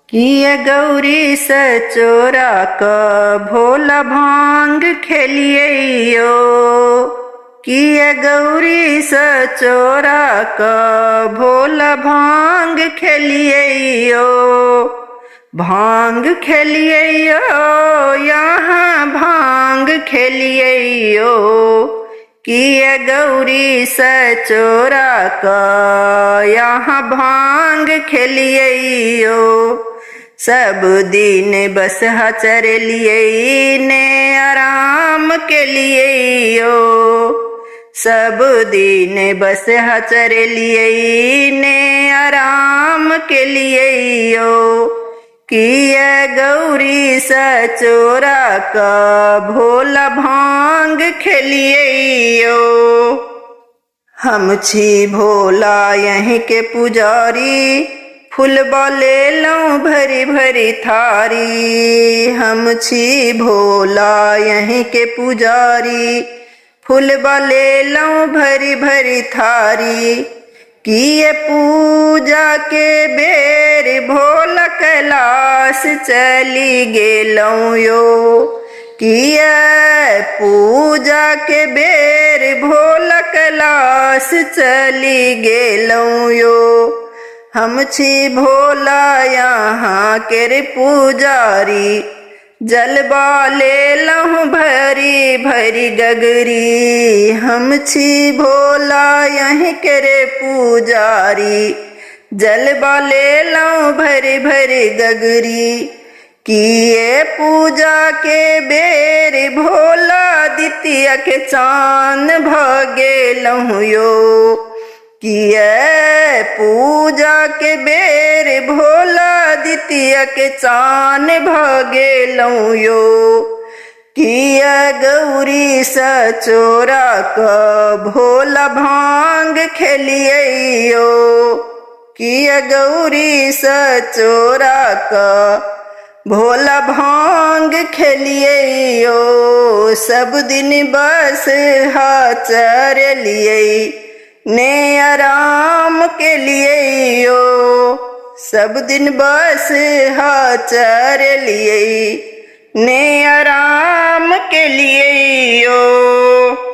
किए गौरी सचोरा क भोला भांग खेलिए यो। किए गौरी सचोरा क भोला भांग खेलिए यो। भांग खेलिए यो यहाँ भांग खेलिए यो। किए गौरी सचोरा क यहाँ भांग खेलिए यो। सब दिन बस चर लिए ने आराम के लिए यो। सब दिन बस चर लिए ने आराम के लिए यो। किए गौरी सचोरा का भोला भांग खेलिए यो। हम छी भोला यहीं के पुजारी, फूलबा ले लऊं भरी भरी थारी। हम छी भोला यहीं के पुजारी, फूलबा ले लऊं भरी भरी थारी। किए पूजा के बेर भोला कैलाश चली गेलऊं यो। किए पूजा के बेर भोला कैलाश चली गेलऊं यो। हम छी भोला यहाँ के पुजारी, जलवा ले लहूं भरी भरी गगरी। हम छी भोला यहीं के पुजारी, जलवा ले लऊं भरी भरी गगरी। किए पूजा के बेर भोला दितिया के चांद भगेलहूं यो। किए पूजा के बेर भोला दितिया के चांद भगेलऊं यो। किए गौरी सचोरा क भोला भांग खेलिए यो। किए गौरी सचोरा क भोला भांग खेलिए यो। सब दिन बस चर लिए ने आराम के लिए यो। सब दिन बस चर लिए ने आराम के लिए यो।